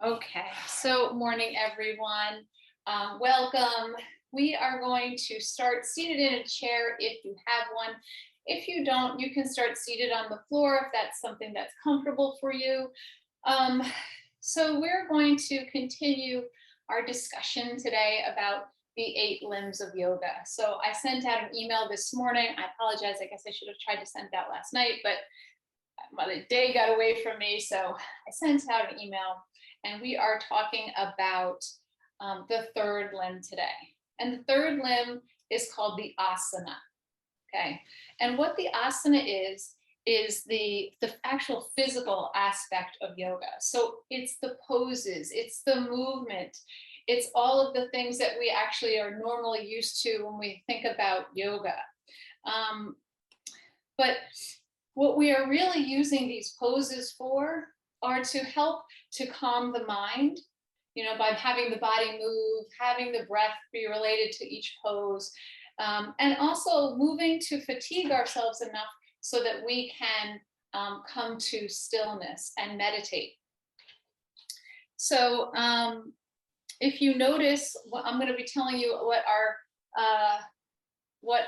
Okay, so morning everyone. Welcome. We are going to start seated in a chair if you have one. If you don't, you can start seated on the floor if that's something that's comfortable for you. So we're going to continue our discussion today about the 8 limbs of yoga. So I sent out an email this morning. I apologize. I guess I should have tried to send it out last night, but the day got away from me. So I sent out an email. And we are talking about the third limb today. And the third limb is called the asana. Okay. And what the asana is the actual physical aspect of yoga. So it's the poses, it's the movement, it's all of the things that we actually are normally used to when we think about yoga. But what we are really using these poses for are to help to calm the mind, by having the body move, having the breath be related to each pose, and also moving to fatigue ourselves enough so that we can come to stillness and meditate. So if you notice, I'm going to be telling you what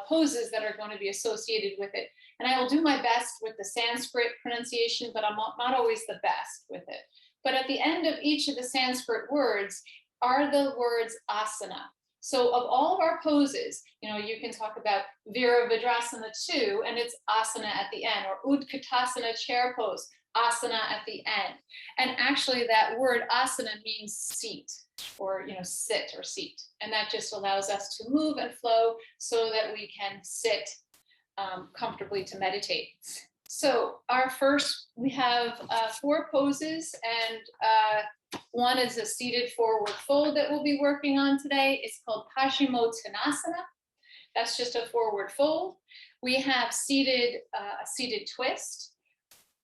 poses that are going to be associated with it. And I will do my best with the Sanskrit pronunciation, but I'm not always the best with it. But at the end of each of the Sanskrit words are the words asana. So of all of our poses, you can talk about Virabhadrasana 2, and it's asana at the end, or Utkatasana chair pose, asana at the end. And actually that word asana means seat, or sit or seat. And that just allows us to move and flow so that we can sit comfortably to meditate. So we have 4 poses, and one is a seated forward fold that we'll be working on today. It's called Paschimottanasana. That's just a forward fold. We have a seated twist,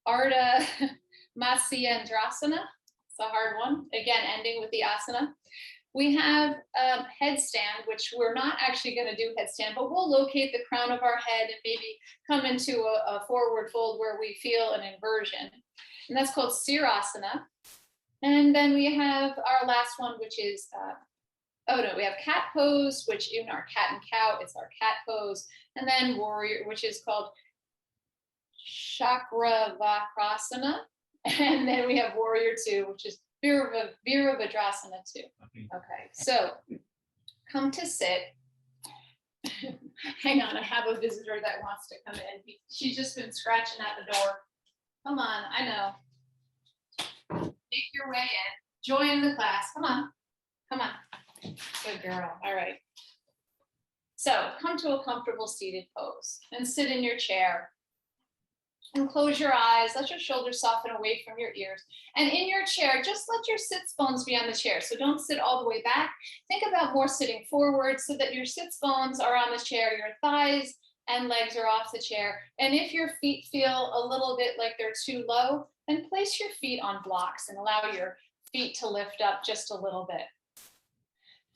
Arda Matsundrasana. It's a hard one. Again, ending with the asana. We have headstand, which we're not actually going to do headstand, but we'll locate the crown of our head and maybe come into a forward fold where we feel an inversion. And that's called Sirasana. And then we have our last one, which is, we have cat pose, which in our cat and cow, it's our cat pose. And then warrior, which is called Chakravakrasana. And then we have warrior 2, which is Virabhadrasana 2. Okay, so come to sit. Hang on, I have a visitor that wants to come in. She's just been scratching at the door. Come on, I know. Make your way in. Join the class. Come on. Come on. Good girl. All right. So come to a comfortable seated pose and sit in your chair. And close your eyes, let your shoulders soften away from your ears. And in your chair, just let your sits bones be on the chair. So don't sit all the way back. Think about more sitting forward so that your sits bones are on the chair, your thighs and legs are off the chair. And if your feet feel a little bit like they're too low, then place your feet on blocks and allow your feet to lift up just a little bit.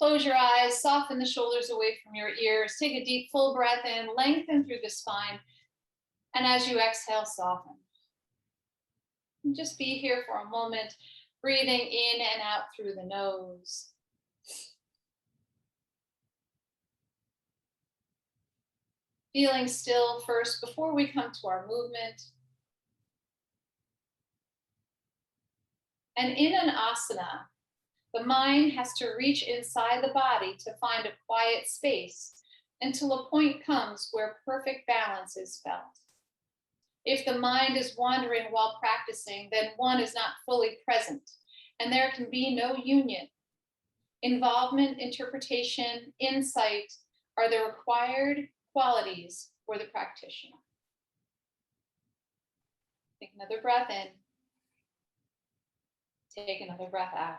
Close your eyes, soften the shoulders away from your ears. Take a deep, full breath in, lengthen through the spine. And as you exhale, soften. And just be here for a moment, breathing in and out through the nose. Feeling still first before we come to our movement. And in an asana, the mind has to reach inside the body to find a quiet space until a point comes where perfect balance is felt. If the mind is wandering while practicing, then one is not fully present, and there can be no union. Involvement, interpretation, insight are the required qualities for the practitioner. Take another breath in. Take another breath out.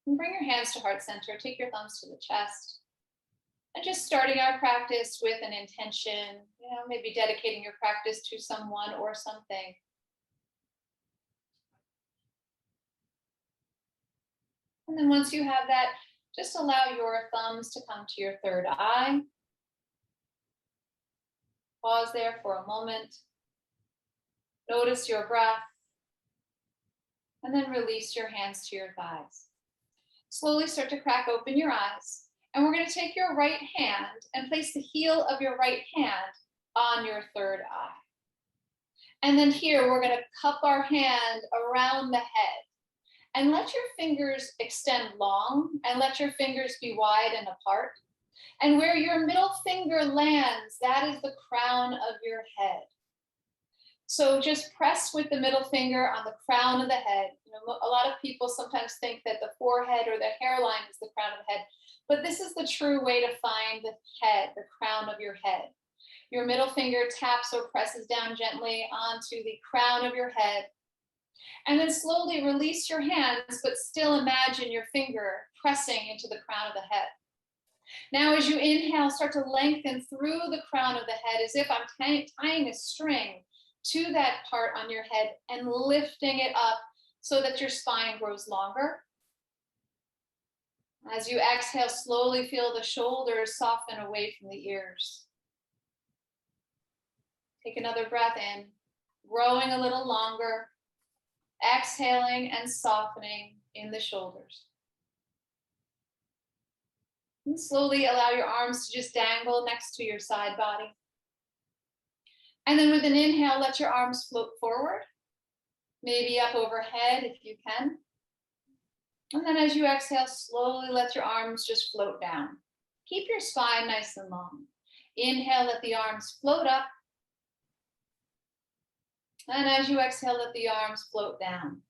And bring your hands to heart center. Take your thumbs to the chest. And just starting our practice with an intention, maybe dedicating your practice to someone or something. And then once you have that, just allow your thumbs to come to your third eye. Pause there for a moment. Notice your breath. And then release your hands to your thighs. Slowly start to crack open your eyes. And we're going to take your right hand and place the heel of your right hand on your third eye. And then here, we're going to cup our hand around the head. And let your fingers extend long and let your fingers be wide and apart. And where your middle finger lands, that is the crown of your head. So just press with the middle finger on the crown of the head. You know, a lot of people sometimes think that the forehead or the hairline is the crown of the head, but this is the true way to find the head, the crown of your head. Your middle finger taps or presses down gently onto the crown of your head. And then slowly release your hands, but still imagine your finger pressing into the crown of the head. Now, as you inhale, start to lengthen through the crown of the head as if I'm tying a string to that part on your head and lifting it up so that your spine grows longer. As you exhale, slowly feel the shoulders soften away from the ears. Take another breath in, growing a little longer, exhaling and softening in the shoulders. And slowly allow your arms to just dangle next to your side body. And then with an inhale, let your arms float forward, maybe up overhead if you can. And then as you exhale, slowly let your arms just float down. Keep your spine nice and long. Inhale, let the arms float up. And as you exhale, let the arms float down.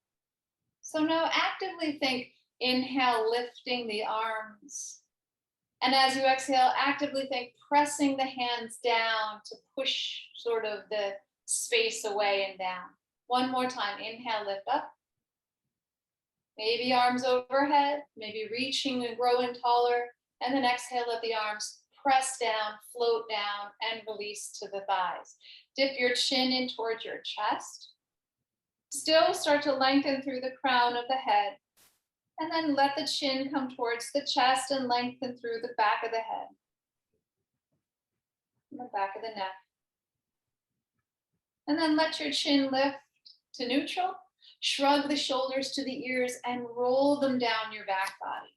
So now actively think, inhale, lifting the arms. And as you exhale, actively think, pressing the hands down to push sort of the space away and down. One more time, inhale, lift up. Maybe arms overhead, maybe reaching and growing taller. And then exhale, let the arms press down, float down, and release to the thighs. Dip your chin in towards your chest. Still start to lengthen through the crown of the head. And then let the chin come towards the chest and lengthen through the back of the head. And the back of the neck. And then let your chin lift to neutral. Shrug the shoulders to the ears and roll them down your back body.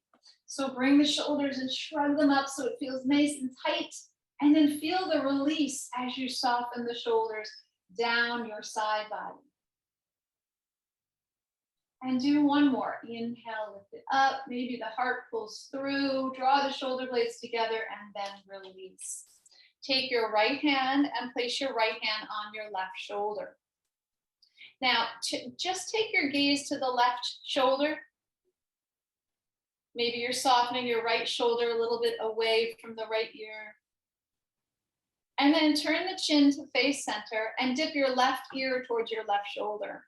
So bring the shoulders and shrug them up so it feels nice and tight. And then feel the release as you soften the shoulders down your side body. And do one more. Inhale, lift it up. Maybe the heart pulls through. Draw the shoulder blades together and then release. Take your right hand and place your right hand on your left shoulder. Now, just take your gaze to the left shoulder. Maybe you're softening your right shoulder a little bit away from the right ear. And then turn the chin to face center and dip your left ear towards your left shoulder.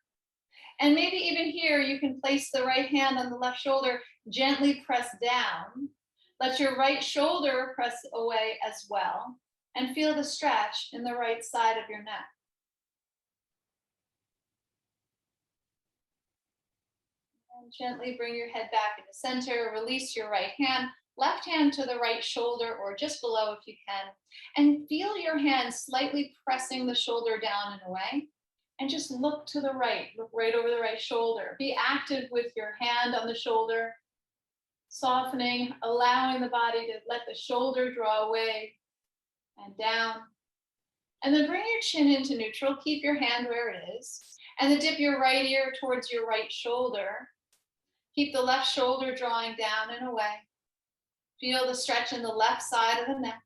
And maybe even here, you can place the right hand on the left shoulder, gently press down. Let your right shoulder press away as well. And feel the stretch in the right side of your neck. And gently bring your head back into center. Release your right hand. Left hand to the right shoulder or just below if you can. And feel your hand slightly pressing the shoulder down and away. And just look to the right. Look right over the right shoulder. Be active with your hand on the shoulder. Softening, allowing the body to let the shoulder draw away and down. And then bring your chin into neutral. Keep your hand where it is. And then dip your right ear towards your right shoulder. Keep the left shoulder drawing down and away. Feel the stretch in the left side of the neck.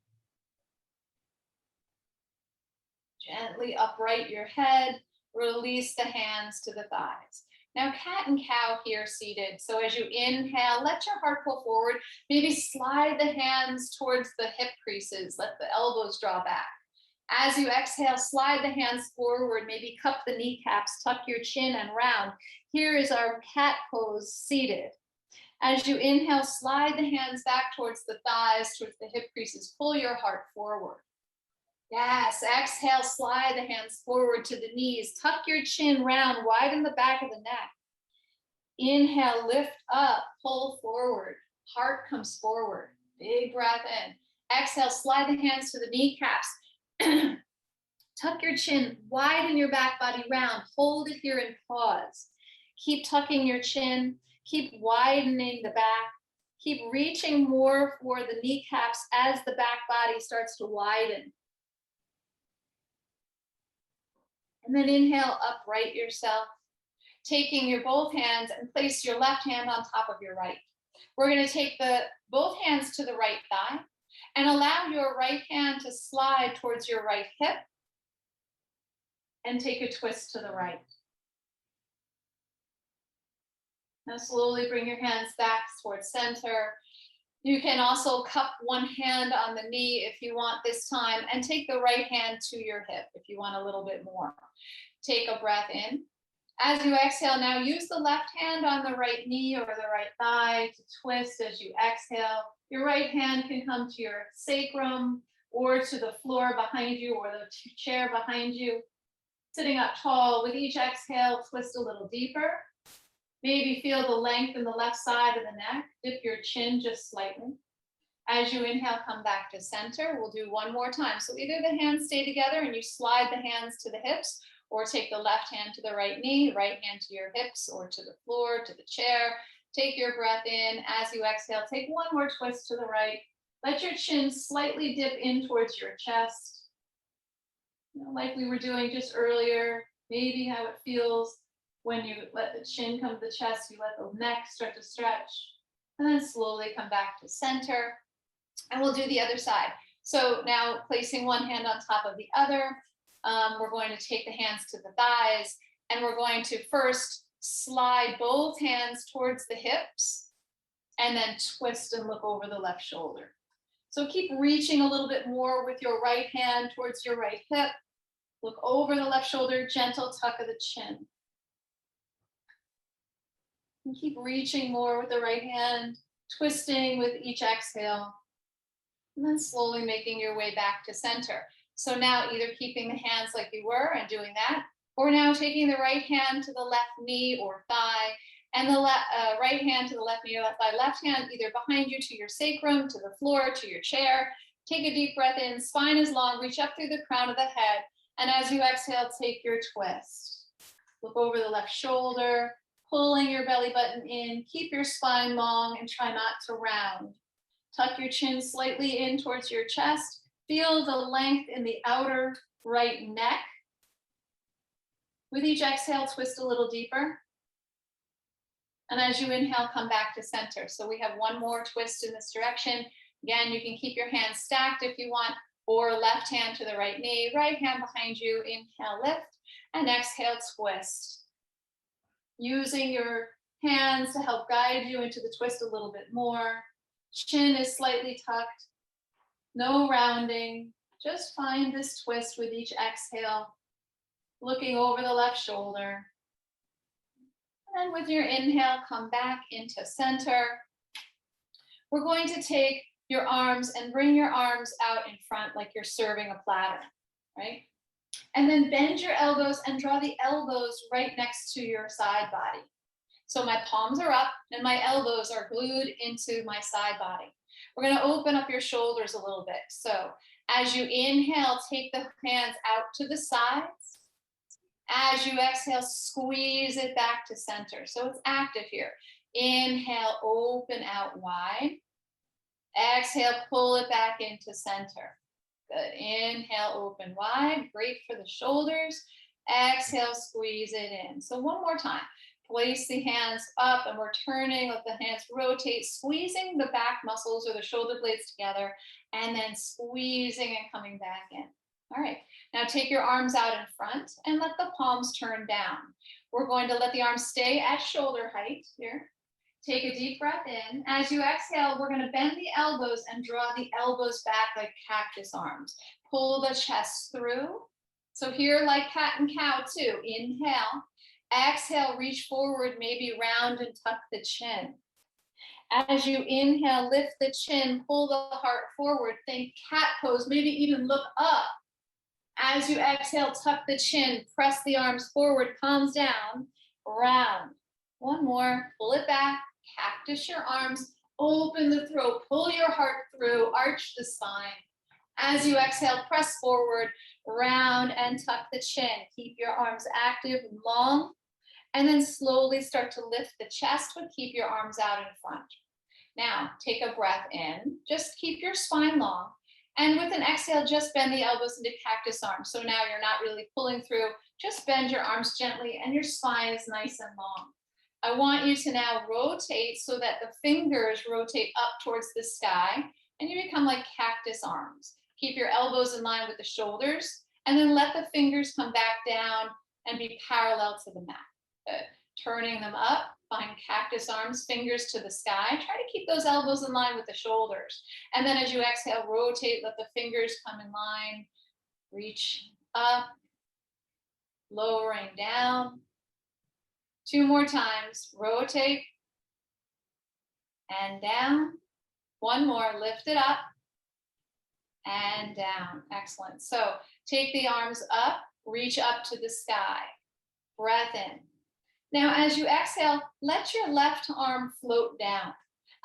Gently upright your head. Release the hands to the thighs. Now, cat and cow here seated. So as you inhale, let your heart pull forward. Maybe slide the hands towards the hip creases. Let the elbows draw back. As you exhale, slide the hands forward. Maybe cup the kneecaps, tuck your chin and round. Here is our cat pose seated. As you inhale, slide the hands back towards the thighs, towards the hip creases. Pull your heart forward. Yes, exhale, slide the hands forward to the knees. Tuck your chin round, widen the back of the neck. Inhale, lift up, pull forward. Heart comes forward. Big breath in. Exhale, slide the hands to the kneecaps. Tuck your chin, widen your back body round. Hold it here and pause. Keep tucking your chin, keep widening the back, keep reaching more for the kneecaps as the back body starts to widen. And then inhale, upright yourself, taking your both hands and place your left hand on top of your right. We're going to take both hands to the right thigh and allow your right hand to slide towards your right hip and take a twist to the right. Now slowly bring your hands back towards center. You can also cup one hand on the knee if you want this time, and take the right hand to your hip if you want a little bit more. Take a breath in. As you exhale, now use the left hand on the right knee or the right thigh to twist as you exhale. Your right hand can come to your sacrum or to the floor behind you or the chair behind you. Sitting up tall, with each exhale, twist a little deeper. Maybe feel the length in the left side of the neck. Dip your chin just slightly. As you inhale, come back to center. We'll do one more time. So either the hands stay together and you slide the hands to the hips, or take the left hand to the right knee, right hand to your hips or to the floor, to the chair. Take your breath in. As you exhale, take one more twist to the right. Let your chin slightly dip in towards your chest. Like we were doing just earlier, maybe how it feels when you let the chin come to the chest, you let the neck start to stretch, and then slowly come back to center. And we'll do the other side. So now placing one hand on top of the other, we're going to take the hands to the thighs, and we're going to first slide both hands towards the hips, and then twist and look over the left shoulder. So keep reaching a little bit more with your right hand towards your right hip. Look over the left shoulder, gentle tuck of the chin. And keep reaching more with the right hand, twisting with each exhale, and then slowly making your way back to center. So now either keeping the hands like you were and doing that, or now taking the right hand to the left knee or thigh, and the right hand to the left knee or left thigh, left hand either behind you to your sacrum, to the floor, to your chair. Take a deep breath in, spine is long, reach up through the crown of the head, and as you exhale, take your twist. Look over the left shoulder, pulling your belly button in, keep your spine long and try not to round. Tuck your chin slightly in towards your chest. Feel the length in the outer right neck. With each exhale, twist a little deeper. And as you inhale, come back to center. So we have one more twist in this direction. Again, you can keep your hands stacked if you want, or left hand to the right knee, right hand behind you. Inhale, lift, and exhale, twist. Using your hands to help guide you into the twist a little bit more. Chin is slightly tucked. No rounding. Just find this twist with each exhale. Looking over the left shoulder. And with your inhale, come back into center. We're going to take your arms and bring your arms out in front like you're serving a platter, right? And then bend your elbows and draw the elbows right next to your side body. So my palms are up and my elbows are glued into my side body. We're going to open up your shoulders a little bit. So as you inhale, take the hands out to the sides. As you exhale, squeeze it back to center. So it's active here. Inhale, open out wide. Exhale, pull it back into center. Good. Inhale, open wide. Great for the shoulders. Exhale, squeeze it in. So one more time. Place the hands up and we're turning. Let the hands rotate, squeezing the back muscles or the shoulder blades together, and then squeezing and coming back in. All right. Now take your arms out in front and let the palms turn down. We're going to let the arms stay at shoulder height here. Take a deep breath in. As you exhale, we're going to bend the elbows and draw the elbows back like cactus arms. Pull the chest through. So here, like cat and cow too. Inhale. Exhale, reach forward, maybe round and tuck the chin. As you inhale, lift the chin, pull the heart forward. Think cat pose, maybe even look up. As you exhale, tuck the chin, press the arms forward, palms down, round. One more, pull it back. Cactus your arms, open the throat, pull your heart through, arch the spine. As you exhale, press forward, round and tuck the chin. Keep your arms active and long. And then slowly start to lift the chest, but keep your arms out in front. Now, take a breath in. Just keep your spine long. And with an exhale, just bend the elbows into cactus arms. So now you're not really pulling through. Just bend your arms gently and your spine is nice and long. I want you to now rotate so that the fingers rotate up towards the sky and you become like cactus arms. Keep your elbows in line with the shoulders and then let the fingers come back down and be parallel to the mat. Good. Turning them up, find cactus arms, fingers to the sky. Try to keep those elbows in line with the shoulders. And then as you exhale, rotate, let the fingers come in line. Reach up, lowering down. 2 more times, rotate and down. 1 more, lift it up and down. Excellent. So take the arms up, reach up to the sky. Breath in. Now, as you exhale, let your left arm float down.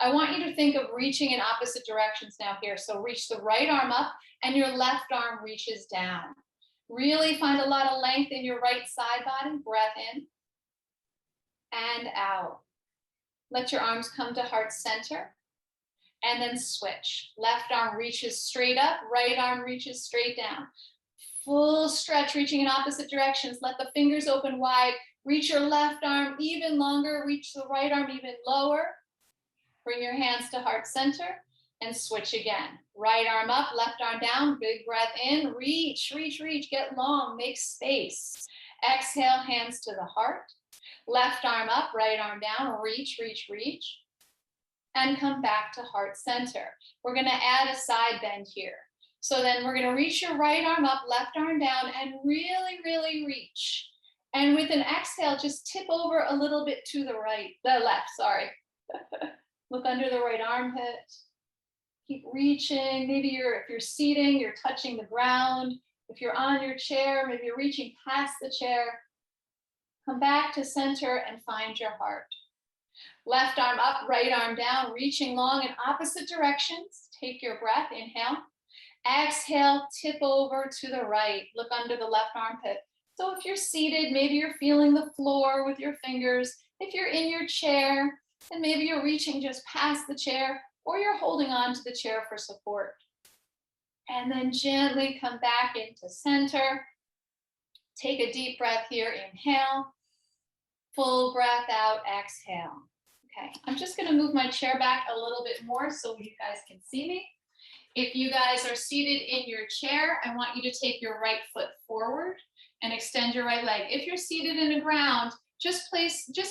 I want you to think of reaching in opposite directions now here. So reach the right arm up and your left arm reaches down. Really find a lot of length in your right side body. Breath in and out. Let your arms come to heart center and then switch. Left arm reaches straight up, right arm reaches straight down. Full stretch, reaching in opposite directions. Let the fingers open wide. Reach your left arm even longer. Reach the right arm even lower. Bring your hands to heart center and switch again. Right arm up, left arm down. Big breath in. Reach, reach, reach. Get long. Make space. Exhale, hands to the heart. Left arm up, right arm down. Reach, reach, reach. And come back to heart center. We're going to add a side bend here. So then we're going to reach your right arm up, left arm down, and really, really reach. And with an exhale, just tip over a little bit to the left, sorry. Look under the right armpit. Keep reaching. Maybe if you're seating, you're touching the ground. If you're on your chair, maybe you're reaching past the chair. Come back to center and find your heart. Left arm up, right arm down, reaching long in opposite directions. Take your breath, inhale. Exhale, tip over to the right. Look under the left armpit. So if you're seated, maybe you're feeling the floor with your fingers. If you're in your chair, then maybe you're reaching just past the chair or you're holding on to the chair for support. And then gently come back into center. Take a deep breath here, inhale. Full breath out, exhale. Okay, I'm just gonna move my chair back a little bit more so you guys can see me. If you guys are seated in your chair, I want you to take your right foot forward and extend your right leg. If you're seated in the ground, just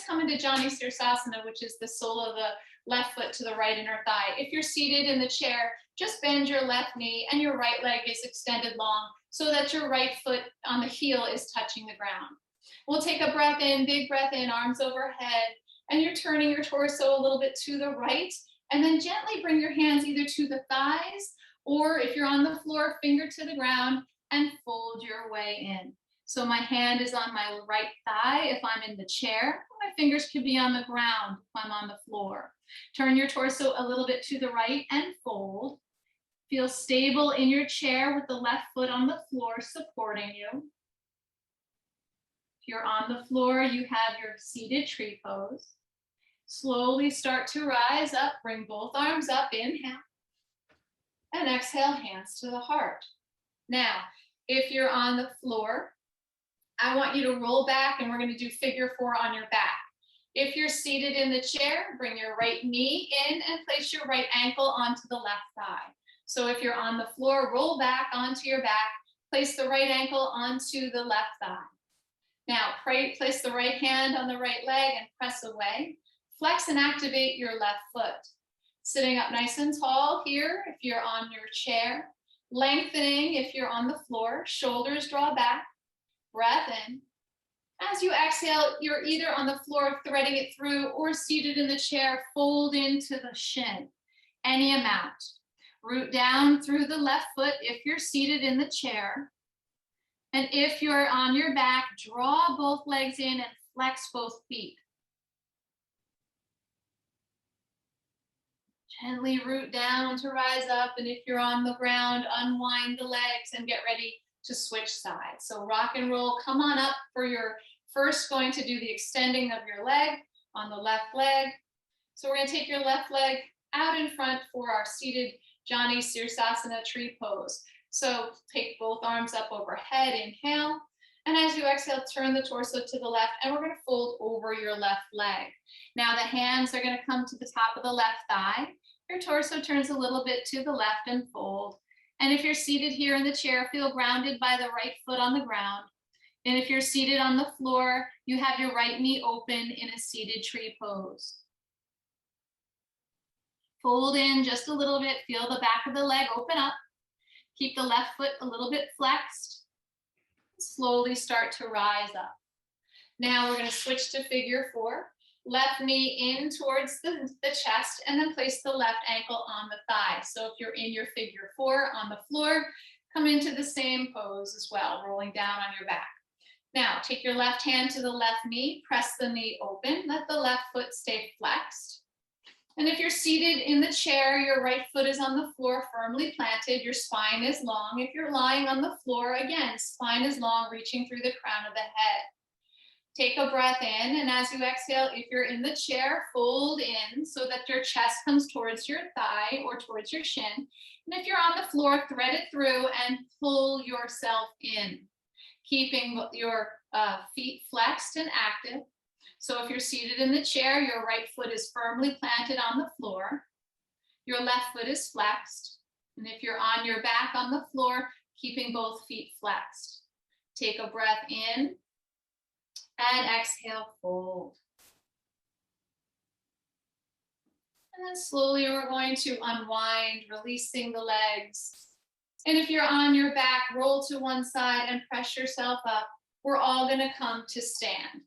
come into Jani Sirasana, which is the sole of the left foot to the right inner thigh. If you're seated in the chair, just bend your left knee and your right leg is extended long so that your right foot on the heel is touching the ground. We'll take a breath in, big breath in, arms overhead, and you're turning your torso a little bit to the right, and then gently bring your hands either to the thighs, or if you're on the floor, finger to the ground, and fold your way in. So my hand is on my right thigh if I'm in the chair. My fingers could be on the ground if I'm on the floor. Turn your torso a little bit to the right and fold. Feel stable in your chair with the left foot on the floor supporting you. If you're on the floor, you have your seated tree pose. Slowly start to rise up, bring both arms up, inhale. And exhale, hands to the heart. Now, if you're on the floor, I want you to roll back and we're going to do figure 4 on your back. If you're seated in the chair, bring your right knee in and place your right ankle onto the left thigh. So if you're on the floor, roll back onto your back, place the right ankle onto the left thigh. Now, place the right hand on the right leg and press away. Flex and activate your left foot. Sitting up nice and tall here if you're on your chair. Lengthening if you're on the floor. Shoulders draw back. Breath in. As you exhale, you're either on the floor threading it through or seated in the chair, fold into the shin. Any amount. Root down through the left foot if you're seated in the chair. And if you're on your back, draw both legs in and flex both feet. Gently root down to rise up, and if you're on the ground, unwind the legs and get ready to switch sides. So rock and roll, come on up for your First, going to do the extending of your leg on the left leg. So we're going to take your left leg out in front for our seated Jani Sirasana tree pose. So take both arms up overhead, inhale. And as you exhale, turn the torso to the left, and we're going to fold over your left leg. Now the hands are going to come to the top of the left thigh. Your torso turns a little bit to the left and fold. And if you're seated here in the chair, feel grounded by the right foot on the ground. And if you're seated on the floor, you have your right knee open in a seated tree pose. Fold in just a little bit, feel the back of the leg open up. Keep the left foot a little bit flexed. Slowly start to rise up. Now we're going to switch to figure four. Left knee in towards the chest, and then place the left ankle on the thigh. So if you're in your figure four on the floor, come into the same pose as well, rolling down on your back. Now take your left hand to the left knee, press the knee open, let the left foot stay flexed. And if you're seated in the chair, your right foot is on the floor, firmly planted, your spine is long. If you're lying on the floor, again, spine is long, reaching through the crown of the head. Take a breath in, and as you exhale, if you're in the chair, fold in so that your chest comes towards your thigh or towards your shin. And if you're on the floor, thread it through and pull yourself in, keeping your feet flexed and active. So if you're seated in the chair, your right foot is firmly planted on the floor. Your left foot is flexed. And if you're on your back on the floor, keeping both feet flexed. Take a breath in and exhale, fold. And then slowly we're going to unwind, releasing the legs. And if you're on your back, roll to one side and press yourself up. We're all going to come to stand.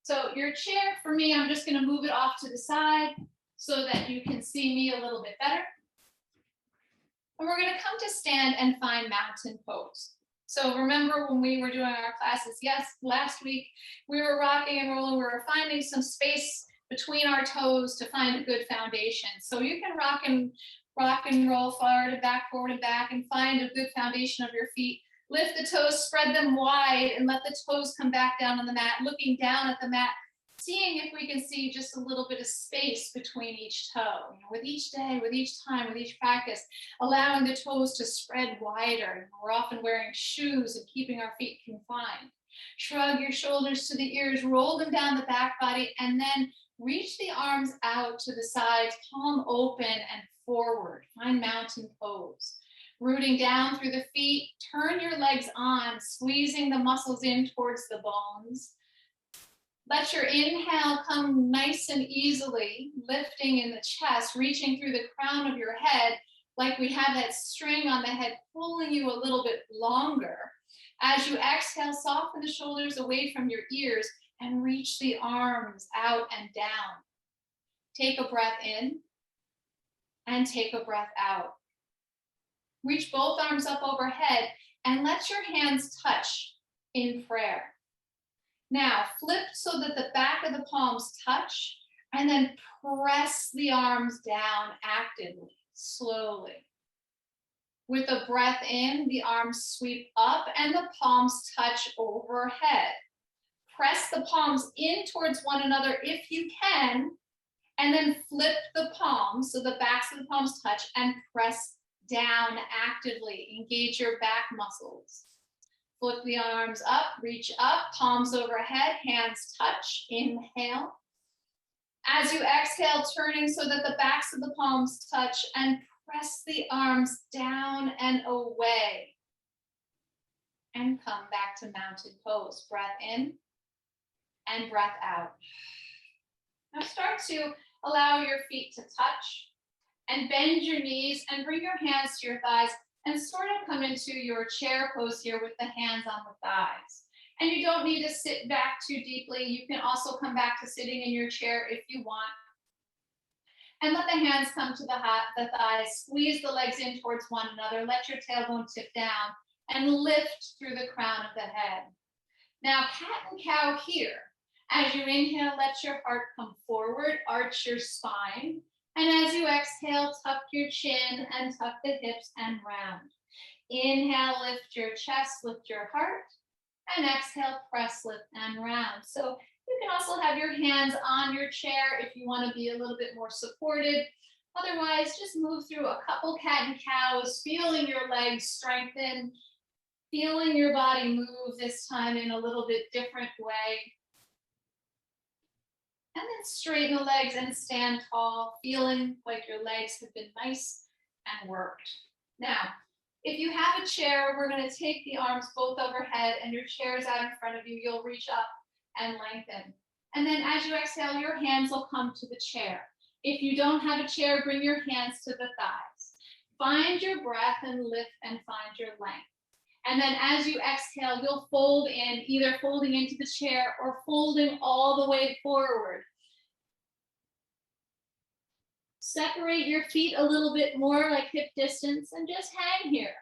So your chair, for me, I'm just going to move it off to the side so that you can see me a little bit better. And we're going to come to stand and find mountain pose. So remember when we were doing our classes, yes, last week, we were rocking and rolling. We were finding some space between our toes to find a good foundation. So you can rock and roll forward and back, and find a good foundation of your feet. Lift the toes, spread them wide, and let the toes come back down on the mat, looking down at the mat, seeing if we can see just a little bit of space between each toe. With each day, with each time, with each practice, allowing the toes to spread wider. We're often wearing shoes and keeping our feet confined. Shrug your shoulders to the ears, roll them down the back body, and then reach the arms out to the sides, palm open and forward. Find mountain pose. Rooting down through the feet, turn your legs on, squeezing the muscles in towards the bones. Let your inhale come nice and easily, lifting in the chest, reaching through the crown of your head, like we have that string on the head pulling you a little bit longer. As you exhale, soften the shoulders away from your ears and reach the arms out and down. Take a breath in and take a breath out. Reach both arms up overhead and let your hands touch in prayer. Now flip so that the back of the palms touch, and then press the arms down actively, slowly. With a breath in, the arms sweep up and the palms touch overhead. Press the palms in towards one another if you can, and then flip the palms so the backs of the palms touch and press down actively. Engage your back muscles. Flip the arms up, reach up, palms overhead, hands touch. Inhale. As you exhale, turning so that the backs of the palms touch, and press the arms down and away. And come back to mountain pose. Breath in and breath out. Now start to allow your feet to touch. And bend your knees and bring your hands to your thighs and sort of come into your chair pose here with the hands on the thighs. And you don't need to sit back too deeply. You can also come back to sitting in your chair if you want. And let the hands come to the thighs. Squeeze the legs in towards one another. Let your tailbone tip down and lift through the crown of the head. Now, cat and cow here. As you inhale, let your heart come forward, arch your spine. And as you exhale, tuck your chin and tuck the hips and round. Inhale, lift your chest, lift your heart. And exhale, press, lift, and round. So you can also have your hands on your chair if you want to be a little bit more supported. Otherwise, just move through a couple cat and cows, feeling your legs strengthen, feeling your body move this time in a little bit different way. And then straighten the legs and stand tall, feeling like your legs have been nice and worked. Now, if you have a chair, we're going to take the arms both overhead and your chair is out in front of you. You'll reach up and lengthen. And then as you exhale, your hands will come to the chair. If you don't have a chair, bring your hands to the thighs. Find your breath and lift and find your length. And then as you exhale, you'll fold in, either folding into the chair or folding all the way forward. Separate your feet a little bit more, like hip distance, and just hang here.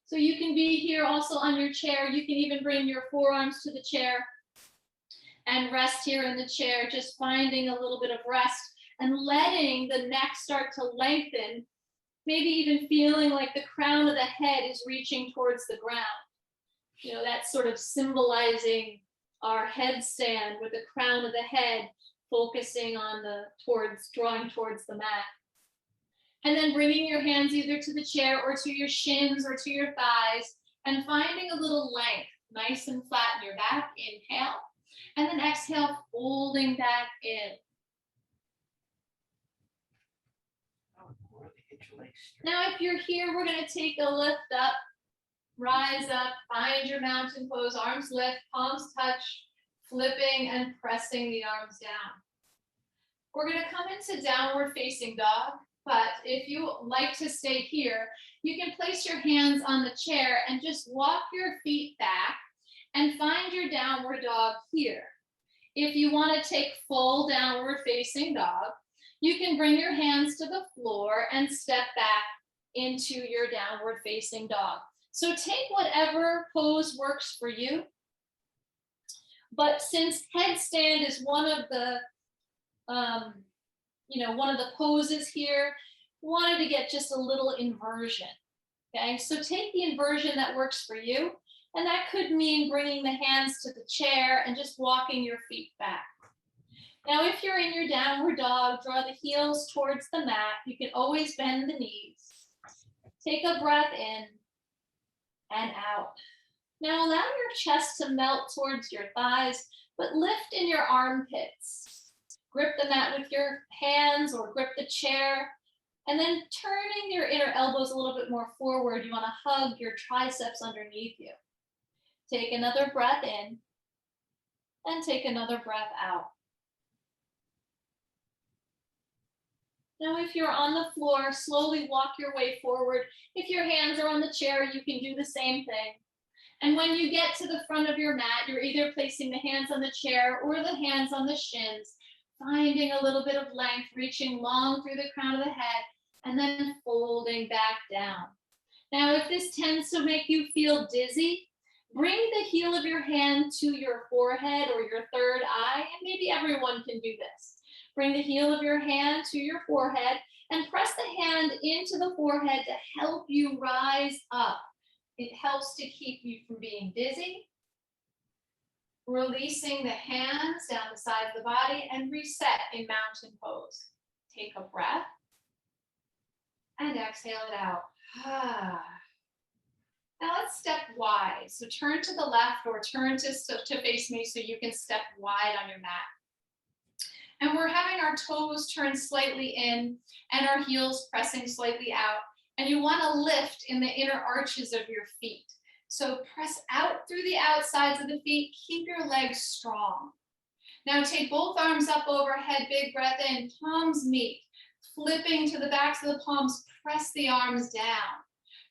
So you can be here also on your chair. You can even bring your forearms to the chair and rest here in the chair, just finding a little bit of rest and letting the neck start to lengthen, maybe even feeling like the crown of the head is reaching towards the ground. You know, that's sort of symbolizing our headstand with the crown of the head focusing on drawing towards the mat. And then bringing your hands either to the chair or to your shins or to your thighs and finding a little length, nice and flat in your back. Inhale. And then exhale, folding back in. Now, if you're here, we're going to take a lift up, rise up, find your mountain pose, arms lift, palms touch, flipping and pressing the arms down. We're going to come into downward facing dog, but if you like to stay here, you can place your hands on the chair and just walk your feet back and find your downward dog here. If you want to take full downward facing dog, you can bring your hands to the floor and step back into your downward facing dog. So take whatever pose works for you. But since headstand is one of the poses here, wanted to get just a little inversion. Okay, so take the inversion that works for you. And that could mean bringing the hands to the chair and just walking your feet back. Now, if you're in your downward dog, draw the heels towards the mat. You can always bend the knees. Take a breath in and out. Now, allow your chest to melt towards your thighs, but lift in your armpits. Grip the mat with your hands or grip the chair. And then turning your inner elbows a little bit more forward, you want to hug your triceps underneath you. Take another breath in and take another breath out. Now, if you're on the floor, slowly walk your way forward. If your hands are on the chair, you can do the same thing. And when you get to the front of your mat, you're either placing the hands on the chair or the hands on the shins, finding a little bit of length, reaching long through the crown of the head, and then folding back down. Now, if this tends to make you feel dizzy, bring the heel of your hand to your forehead or your third eye, and maybe everyone can do this. Bring the heel of your hand to your forehead and press the hand into the forehead to help you rise up. It helps to keep you from being dizzy. Releasing the hands down the side of the body and reset in mountain pose. Take a breath and exhale it out. Now let's step wide. So turn to the left or turn to face me so you can step wide on your mat. And we're having our toes turn slightly in and our heels pressing slightly out. And you want to lift in the inner arches of your feet. So press out through the outsides of the feet. Keep your legs strong. Now take both arms up overhead. Big breath in. Palms meet. Flipping to the backs of the palms. Press the arms down.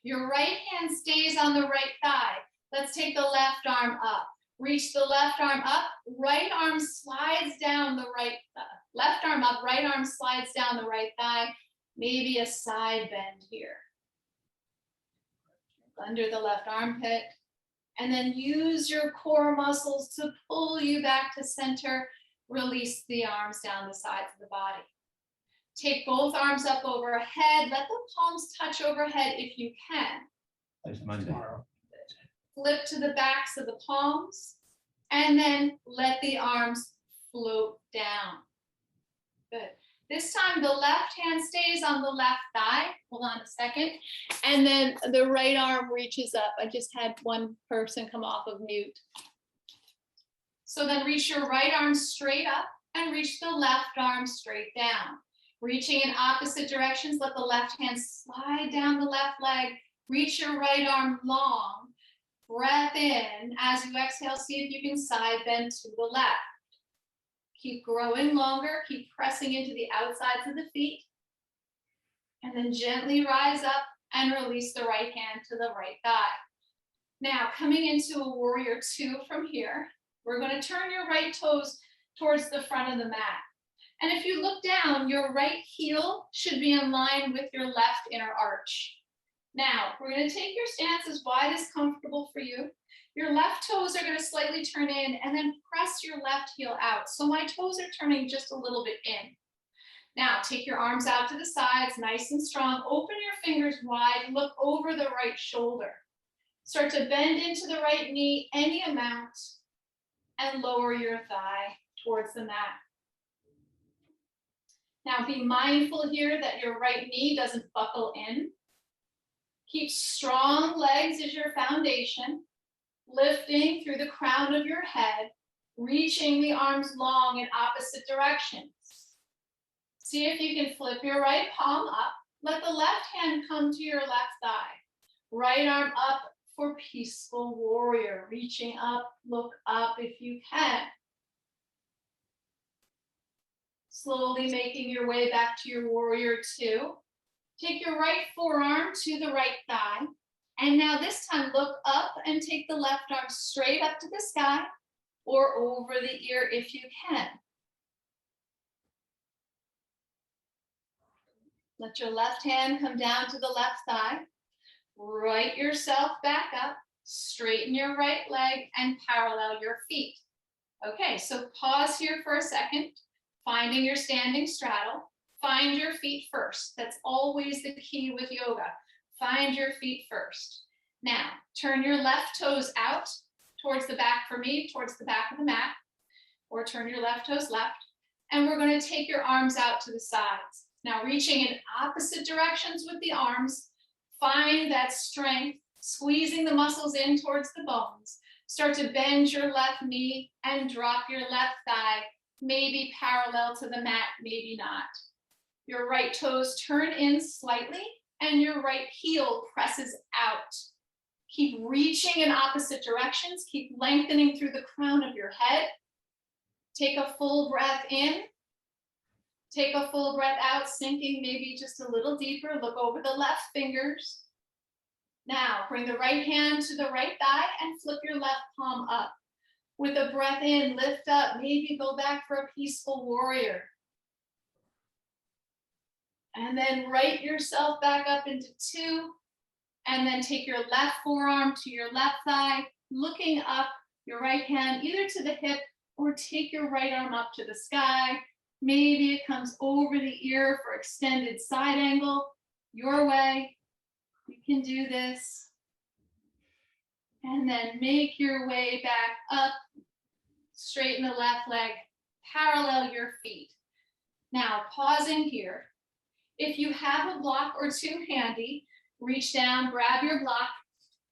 Your right hand stays on the right thigh. Let's take the left arm up. Reach the left arm up. Right arm slides down the right thigh. Left arm up. Right arm slides down the right thigh. Maybe a side bend here. Under the left armpit. And then use your core muscles to pull you back to center. Release the arms down the sides of the body. Take both arms up overhead. Let the palms touch overhead if you can. It's Monday. flip to the backs of the palms, and then let the arms float down. Good. This time the left hand stays on the left thigh. Hold on a second. And then the right arm reaches up. I just had one person come off of mute. So then reach your right arm straight up and reach the left arm straight down. Reaching in opposite directions, let the left hand slide down the left leg. Reach your right arm long. Breath in. As you exhale, see if you can side bend to the left. Keep growing longer. Keep pressing into the outsides of the feet. And then gently rise up and release the right hand to the right thigh. Now, coming into a warrior two from here, we're going to turn your right toes towards the front of the mat. And if you look down, your right heel should be in line with your left inner arch. Now, we're going to take your stance as wide as comfortable for you. Your left toes are going to slightly turn in and then press your left heel out. So my toes are turning just a little bit in. Now, take your arms out to the sides, nice and strong. Open your fingers wide, look over the right shoulder. Start to bend into the right knee any amount and lower your thigh towards the mat. Now, be mindful here that your right knee doesn't buckle in. Keep strong legs as your foundation, lifting through the crown of your head, reaching the arms long in opposite directions. See if you can flip your right palm up. Let the left hand come to your left thigh. Right arm up for peaceful warrior. Reaching up, look up if you can. Slowly making your way back to your warrior two. Take your right forearm to the right thigh. And now this time look up and take the left arm straight up to the sky or over the ear if you can. Let your left hand come down to the left thigh. Right yourself back up. Straighten your right leg and parallel your feet. Okay, so pause here for a second. Finding your standing straddle. Find your feet first. That's always the key with yoga. Find your feet first. Now, turn your left toes out towards the back for me, towards the back of the mat, or turn your left toes left. And we're going to take your arms out to the sides. Now, reaching in opposite directions with the arms, find that strength, squeezing the muscles in towards the bones. Start to bend your left knee and drop your left thigh, maybe parallel to the mat, maybe not. Your right toes turn in slightly and your right heel presses out. Keep reaching in opposite directions. Keep lengthening through the crown of your head. Take a full breath in. Take a full breath out, sinking maybe just a little deeper. Look over the left fingers. Now, bring the right hand to the right thigh and flip your left palm up. With a breath in, lift up, maybe go back for a peaceful warrior. And then right yourself back up into two. And then take your left forearm to your left thigh, looking up, your right hand either to the hip or take your right arm up to the sky. Maybe it comes over the ear for extended side angle. Your way. You can do this. And then make your way back up. Straighten the left leg. Parallel your feet. Now, pausing here. If you have a block or two handy, reach down, grab your block,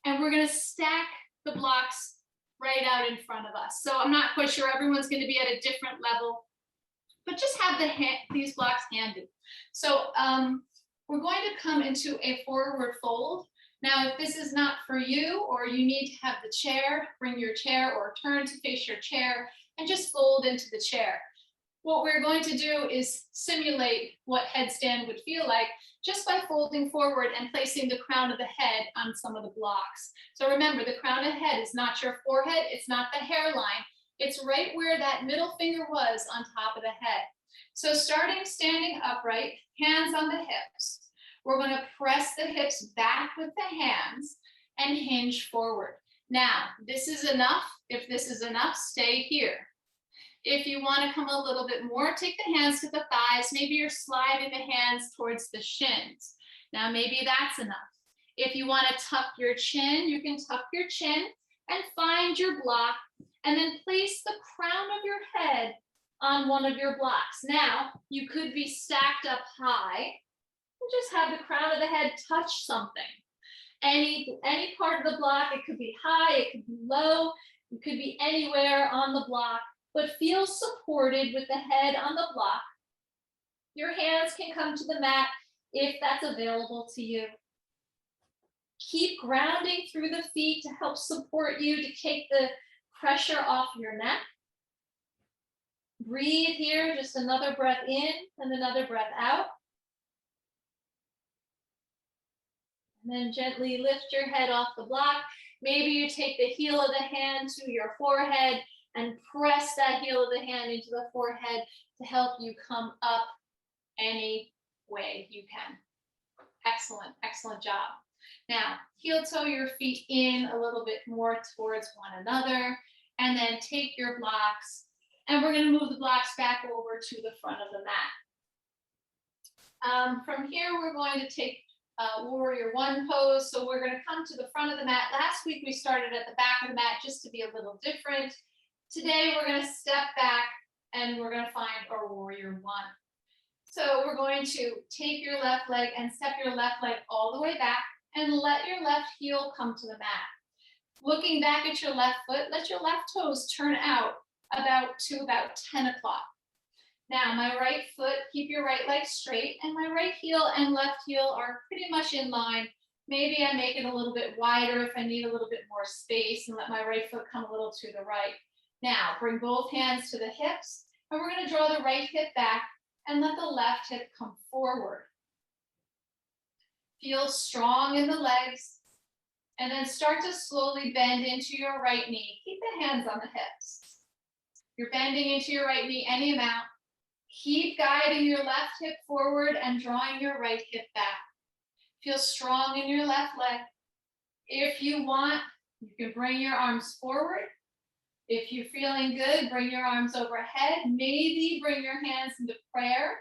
and we're going to stack the blocks right out in front of us. So I'm not quite sure everyone's going to be at a different level, but just have these blocks handy. So we're going to come into a forward fold. Now, if this is not for you or you need to have the chair, bring your chair or turn to face your chair and just fold into the chair. What we're going to do is simulate what headstand would feel like just by folding forward and placing the crown of the head on some of the blocks. So remember, the crown of the head is not your forehead, it's not the hairline, it's right where that middle finger was on top of the head. So starting standing upright, hands on the hips. We're going to press the hips back with the hands and hinge forward. Now, this is enough. If this is enough, stay here. If you want to come a little bit more, take the hands to the thighs. Maybe you're sliding the hands towards the shins. Now, maybe that's enough. If you want to tuck your chin, you can tuck your chin and find your block and then place the crown of your head on one of your blocks. Now, you could be stacked up high and just have the crown of the head touch something. Any part of the block, it could be high, it could be low, it could be anywhere on the block, but feel supported with the head on the block. Your hands can come to the mat if that's available to you. Keep grounding through the feet to help support you to take the pressure off your neck. Breathe here, just another breath in and another breath out. And then gently lift your head off the block. Maybe you take the heel of the hand to your forehead and press that heel of the hand into the forehead to help you come up any way you can. Excellent, excellent job. Now, heel toe your feet in a little bit more towards one another, and then take your blocks, and we're going to move the blocks back over to the front of the mat. From here, we're going to take warrior one pose. So we're going to come to the front of the mat. Last week, we started at the back of the mat just to be a little different. Today, we're going to step back, and we're going to find our warrior one. So we're going to take your left leg and step your left leg all the way back and let your left heel come to the mat. Looking back at your left foot, let your left toes turn out to about 10 o'clock. Now, my right foot, keep your right leg straight, and my right heel and left heel are pretty much in line. Maybe I make it a little bit wider if I need a little bit more space and let my right foot come a little to the right. Now, bring both hands to the hips, and we're going to draw the right hip back and let the left hip come forward. Feel strong in the legs, and then start to slowly bend into your right knee. Keep the hands on the hips. You're bending into your right knee any amount. Keep guiding your left hip forward and drawing your right hip back. Feel strong in your left leg. If you want, you can bring your arms forward. If you're feeling good, bring your arms overhead. Maybe bring your hands into prayer.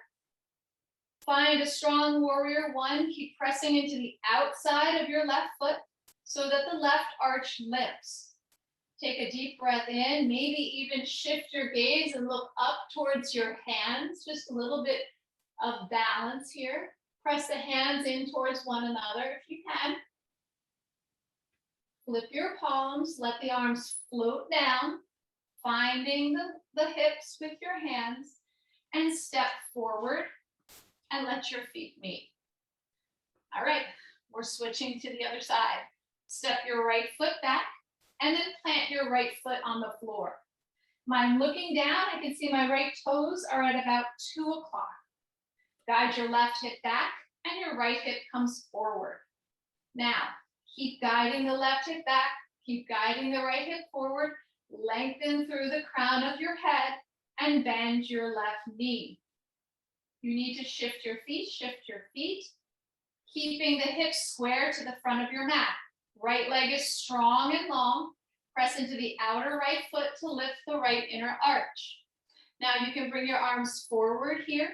Find a strong warrior one. Keep pressing into the outside of your left foot so that the left arch lifts. Take a deep breath in. Maybe even shift your gaze and look up towards your hands. Just a little bit of balance here. Press the hands in towards one another if you can. Flip your palms. Let the arms float down, finding the hips with your hands, and step forward and let your feet meet. All right, we're switching to the other side. Step your right foot back and then plant your right foot on the floor. I'm looking down, I can see my right toes are at about 2 o'clock. Guide your left hip back and your right hip comes forward. Now, keep guiding the left hip back, keep guiding the right hip forward, lengthen through the crown of your head and bend your left knee. You need to shift your feet, keeping the hips square to the front of your mat. Right leg is strong and long. Press into the outer right foot to lift the right inner arch. Now you can bring your arms forward here.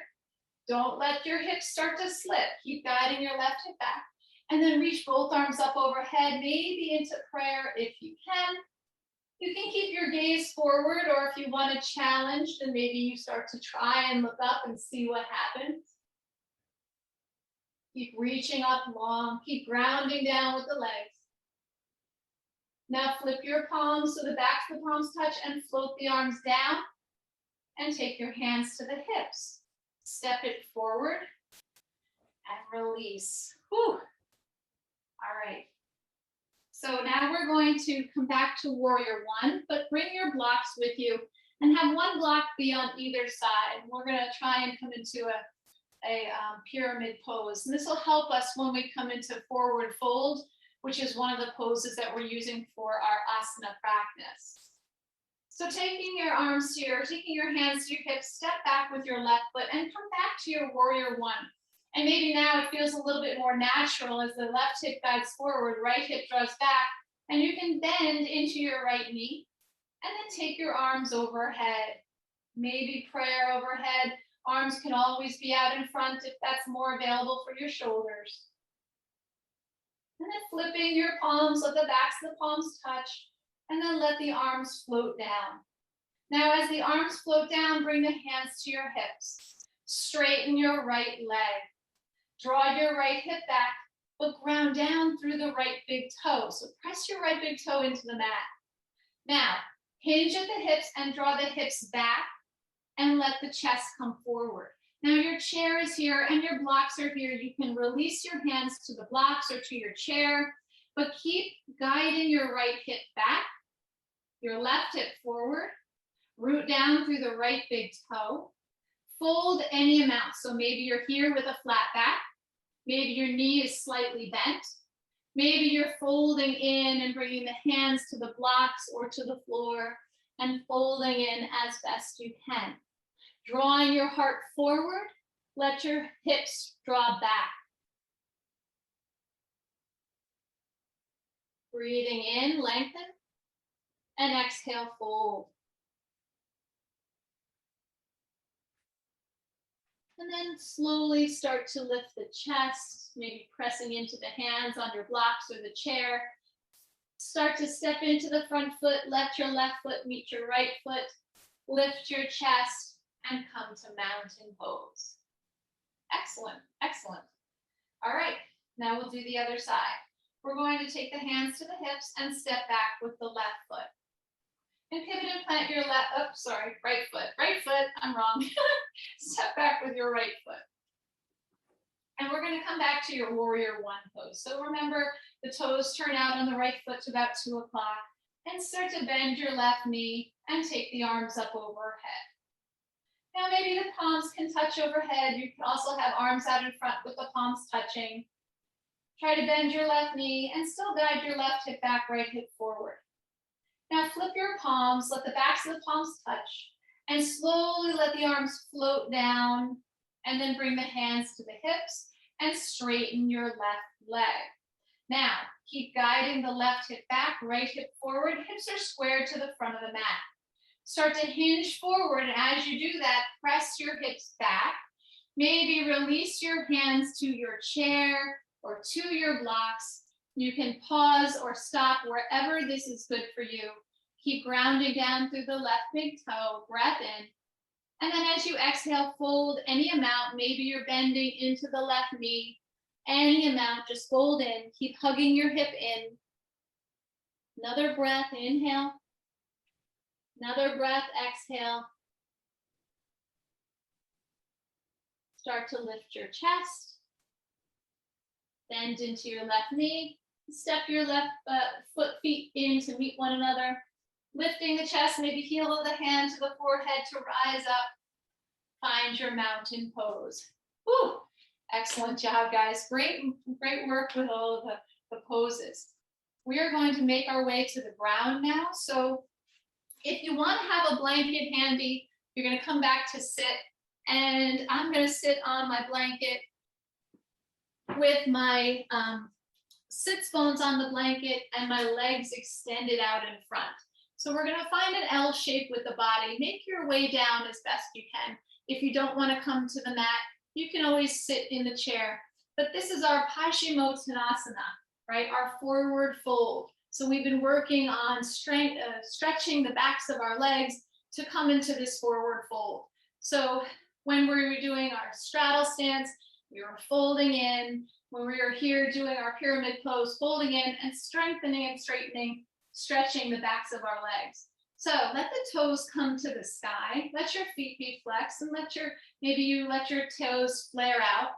Don't let your hips start to slip. Keep guiding your left hip back. And then reach both arms up overhead, maybe into prayer if you can. You can keep your gaze forward, or if you want to challenge, then maybe you start to try and look up and see what happens. Keep reaching up long. Keep grounding down with the legs. Now flip your palms so the backs of the palms touch and float the arms down and take your hands to the hips. Step it forward and release. Whew. All right. So now we're going to come back to warrior one, but bring your blocks with you and have one block be on either side. We're going to try and come into a pyramid pose. And this will help us when we come into forward fold, which is one of the poses that we're using for our asana practice. So taking your arms here, taking your hands to your hips, step back with your left foot and come back to your warrior one. And maybe now it feels a little bit more natural as the left hip guides forward, right hip draws back, and you can bend into your right knee and then take your arms overhead. Maybe prayer overhead. Arms can always be out in front if that's more available for your shoulders. And then flipping your palms, let the backs of the palms touch, and then let the arms float down. Now, as the arms float down, bring the hands to your hips. Straighten your right leg. Draw your right hip back, but ground down through the right big toe. So press your right big toe into the mat. Now, hinge at the hips and draw the hips back and let the chest come forward. Now your chair is here and your blocks are here. You can release your hands to the blocks or to your chair, but keep guiding your right hip back, your left hip forward, root down through the right big toe, fold any amount. So maybe you're here with a flat back, maybe your knee is slightly bent, maybe you're folding in and bringing the hands to the blocks or to the floor and folding in as best you can. Drawing your heart forward, let your hips draw back. Breathing in, lengthen, and exhale, fold. And then slowly start to lift the chest, maybe pressing into the hands on your blocks or the chair. Start to step into the front foot, let your left foot meet your right foot, lift your chest, and come to mountain pose. Excellent, excellent. All right, now we'll do the other side. We're going to take the hands to the hips and step back with the left foot. And pivot and plant your right foot, I'm wrong. Step back with your right foot. And we're gonna come back to your warrior one pose. So remember, the toes turn out on the right foot to about 2 o'clock and start to bend your left knee and take the arms up overhead. Now maybe the palms can touch overhead. You can also have arms out in front with the palms touching. Try to bend your left knee and still guide your left hip back, right hip forward. Now flip your palms, let the backs of the palms touch, and slowly let the arms float down, and then bring the hands to the hips and straighten your left leg. Now, keep guiding the left hip back, right hip forward, hips are squared to the front of the mat. Start to hinge forward, and as you do that, press your hips back. Maybe release your hands to your chair or to your blocks. You can pause or stop wherever this is good for you. Keep grounding down through the left big toe, breath in. And then as you exhale, fold any amount. Maybe you're bending into the left knee. Any amount, just fold in. Keep hugging your hip in. Another breath, inhale. Another breath, exhale. Start to lift your chest. Bend into your left knee. Step your left feet in to meet one another. Lifting the chest, maybe heel of the hand to the forehead to rise up. Find your mountain pose. Woo! Excellent job, guys. Great work with all of the poses. We are going to make our way to the ground now. So if you want to have a blanket handy, you're going to come back to sit. And I'm going to sit on my blanket with my sits bones on the blanket and my legs extended out in front. So we're going to find an L shape with the body. Make your way down as best you can. If you don't want to come to the mat, you can always sit in the chair. But this is our Paschimottanasana, right? Our forward fold. So we've been working on stretching the backs of our legs to come into this forward fold. So when we were doing our straddle stance, we were folding in. When we were here doing our pyramid pose, folding in and strengthening and straightening, stretching the backs of our legs. So let the toes come to the sky. Let your feet be flexed and maybe you let your toes flare out.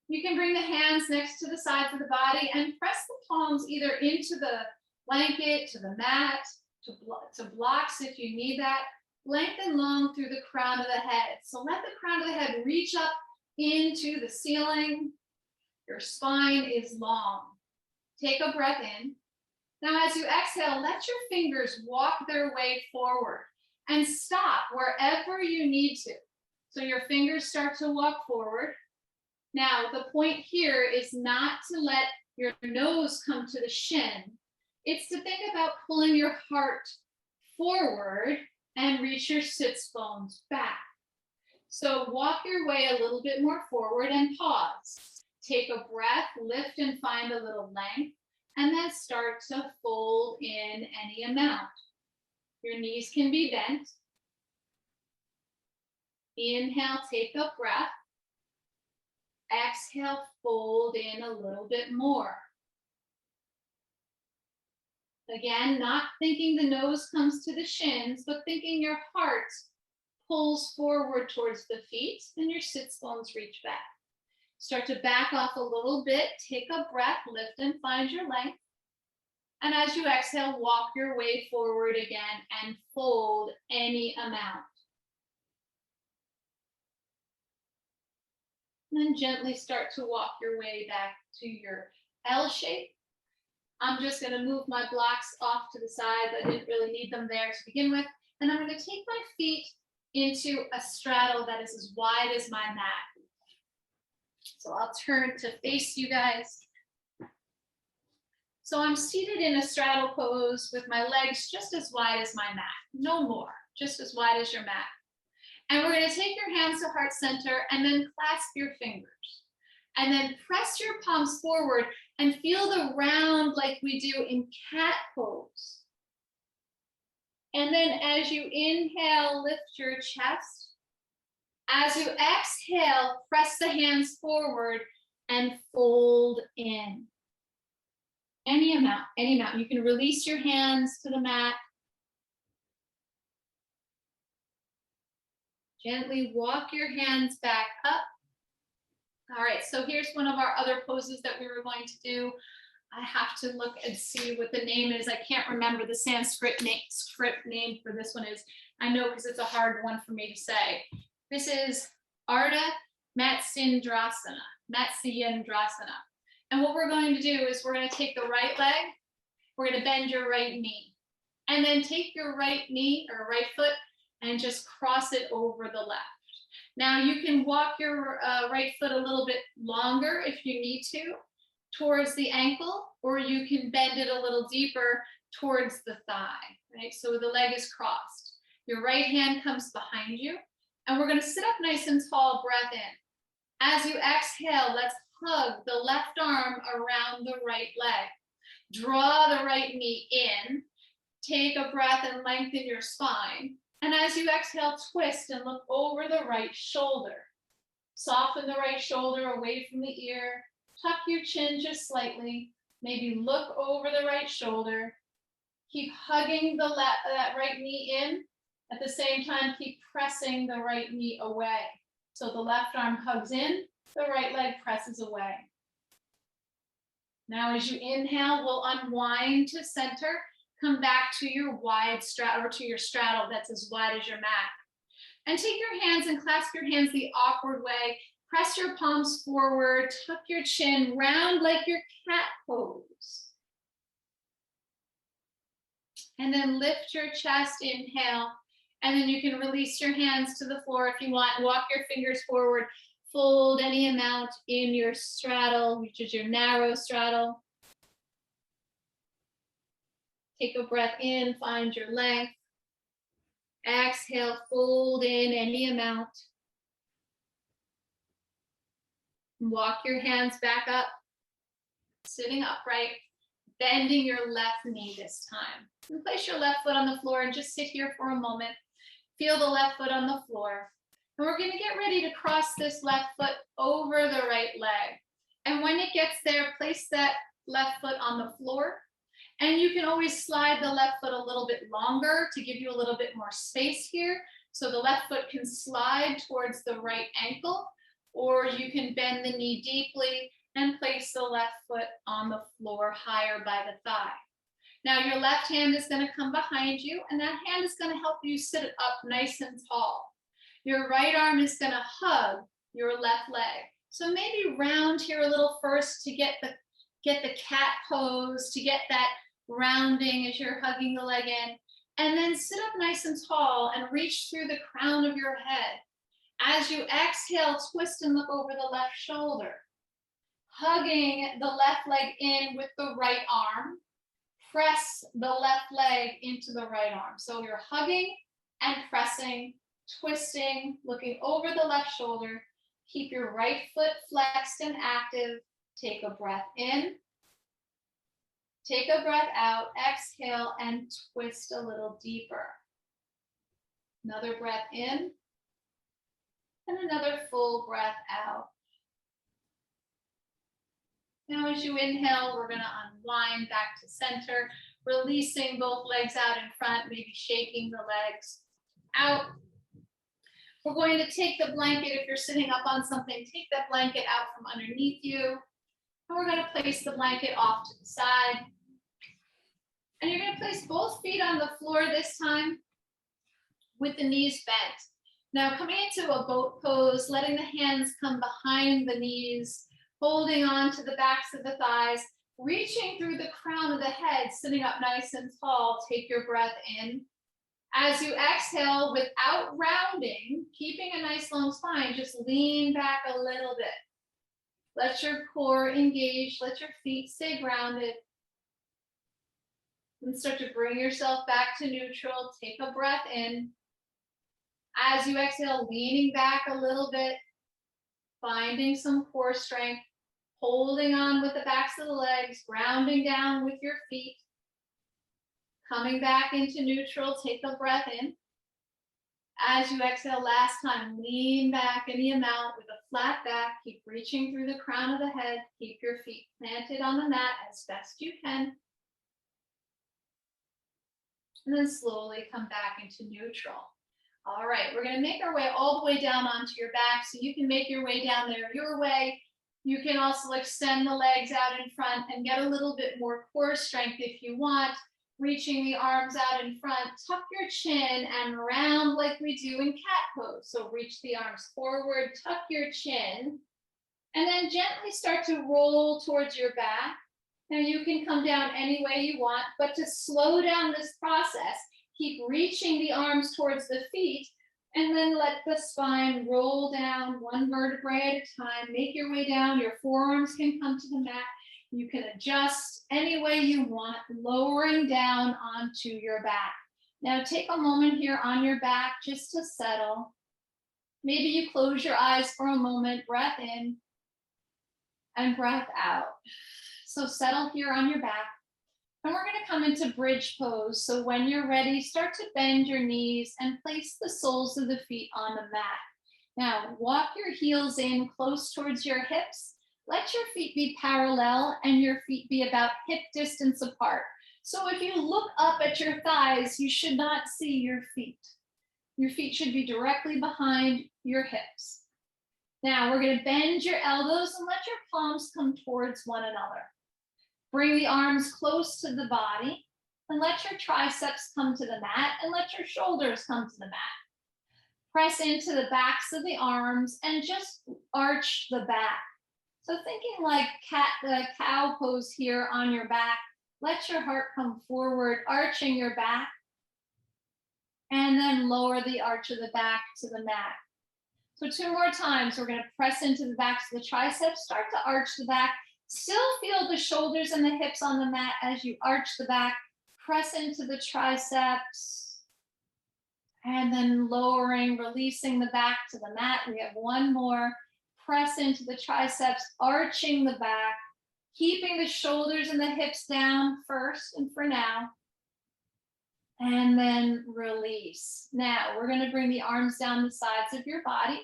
You can bring the hands next to the sides of the body and press the palms either into the blanket, to the mat, to blocks if you need that. Lengthen long through the crown of the head. So let the crown of the head reach up into the ceiling. Your spine is long. Take a breath in. Now, as you exhale, let your fingers walk their way forward and stop wherever you need to. So your fingers start to walk forward. Now, the point here is not to let your nose come to the shin. It's to think about pulling your heart forward and reach your sits bones back. So walk your way a little bit more forward and pause. Take a breath, lift and find a little length, and then start to fold in any amount. Your knees can be bent. Inhale, take a breath. Exhale, fold in a little bit more. Again, not thinking the nose comes to the shins, but thinking your heart pulls forward towards the feet and your sits bones reach back. Start to back off a little bit, take a breath, lift and find your length. And as you exhale, walk your way forward again and fold any amount. And then gently start to walk your way back to your L shape. I'm just going to move my blocks off to the side. I didn't really need them there to begin with. And I'm going to take my feet into a straddle that is as wide as my mat. So I'll turn to face you guys. So I'm seated in a straddle pose with my legs just as wide as my mat. No more, just as wide as your mat. And we're going to take your hands to heart center and then clasp your fingers. And then press your palms forward and feel the round like we do in cat pose. And then as you inhale, lift your chest. As you exhale, press the hands forward and fold in. Any amount, any amount. You can release your hands to the mat. Gently walk your hands back up. All right, so here's one of our other poses that we were going to do. I have to look and see what the name is. I can't remember the Sanskrit name for this one is. I know because it's a hard one for me to say. This is Arda Matsundrasana. And what we're going to do is we're going to take the right leg, we're going to bend your right knee, and then take your right knee or right foot and just cross it over the left. Now you can walk your right foot a little bit longer if you need to towards the ankle, or you can bend it a little deeper towards the thigh, right? So the leg is crossed. Your right hand comes behind you, and we're going to sit up nice and tall, breath in. As you exhale, let's hug the left arm around the right leg. Draw the right knee in, take a breath and lengthen your spine. And as you exhale, twist and look over the right shoulder. Soften the right shoulder away from the ear. Tuck your chin just slightly. Maybe look over the right shoulder. Keep hugging that right knee in. At the same time, keep pressing the right knee away. So the left arm hugs in, the right leg presses away. Now as you inhale, we'll unwind to center. Come back to your wide straddle, or to your straddle that's as wide as your mat. And take your hands and clasp your hands the awkward way. Press your palms forward, tuck your chin, round like your cat pose. And then lift your chest, inhale. And then you can release your hands to the floor if you want. Walk your fingers forward. Fold any amount in your straddle, which is your narrow straddle. Take a breath in, find your length. Exhale, fold in any amount. Walk your hands back up, sitting upright, bending your left knee this time. And place your left foot on the floor and just sit here for a moment. Feel the left foot on the floor. And we're going to get ready to cross this left foot over the right leg. And when it gets there, place that left foot on the floor. And you can always slide the left foot a little bit longer to give you a little bit more space here. So the left foot can slide towards the right ankle, or you can bend the knee deeply and place the left foot on the floor higher by the thigh. Now your left hand is going to come behind you, and that hand is going to help you sit up nice and tall. Your right arm is going to hug your left leg. So maybe round here a little first to get the cat pose, to get that rounding as you're hugging the leg in, and then sit up nice and tall and reach through the crown of your head. As you exhale, twist and look over the left shoulder, hugging the left leg in with the right arm. Press the left leg into the right arm. So you're hugging and pressing, twisting, looking over the left shoulder, Keep your right foot flexed and active. Take a breath in. Take a breath out. Exhale and twist a little deeper. Another breath in. And another full breath out. Now as you inhale, we're going to unwind back to center, releasing both legs out in front, maybe shaking the legs out. We're going to take the blanket, if you're sitting up on something, take that blanket out from underneath you. And we're going to place the blanket off to the side. And you're going to place both feet on the floor this time with the knees bent. Now coming into a boat pose, letting the hands come behind the knees, holding on to the backs of the thighs, reaching through the crown of the head, sitting up nice and tall. Take your breath in. As you exhale, without rounding, keeping a nice long spine, just lean back a little bit. Let your core engage, let your feet stay grounded. And start to bring yourself back to neutral. Take a breath in. As you exhale, leaning back a little bit, finding some core strength, holding on with the backs of the legs, grounding down with your feet. Coming back into neutral, take a breath in. As you exhale, last time, lean back any amount with a flat back. Keep reaching through the crown of the head. Keep your feet planted on the mat as best you can. And then slowly come back into neutral. All right, we're going to make our way all the way down onto your back, so you can make your way down there your way. You can also extend the legs out in front and get a little bit more core strength if you want. Reaching the arms out in front, tuck your chin and round like we do in cat pose. So reach the arms forward, tuck your chin, and then gently start to roll towards your back. Now you can come down any way you want, but to slow down this process, keep reaching the arms towards the feet, and then let the spine roll down one vertebrae at a time. Make your way down. Your forearms can come to the mat. You can adjust any way you want, lowering down onto your back. Now take a moment here on your back just to settle. Maybe you close your eyes for a moment, breath in and breath out. So settle here on your back. And we're going to come into bridge pose. So when you're ready, start to bend your knees and place the soles of the feet on the mat. Now walk your heels in close towards your hips. Let your feet be parallel and your feet be about hip distance apart. So if you look up at your thighs, you should not see your feet. Your feet should be directly behind your hips. Now we're going to bend your elbows and let your palms come towards one another. Bring the arms close to the body and let your triceps come to the mat and let your shoulders come to the mat. Press into the backs of the arms and just arch the back. So thinking like cow pose here on your back, let your heart come forward, arching your back, and then lower the arch of the back to the mat. So 2 more times, we're going to press into the backs of the triceps, start to arch the back, still feel the shoulders and the hips on the mat as you arch the back, press into the triceps, and then lowering, releasing the back to the mat. We have 1 more. Press into the triceps, arching the back, keeping the shoulders and the hips down first and for now, and then release. Now we're going to bring the arms down the sides of your body.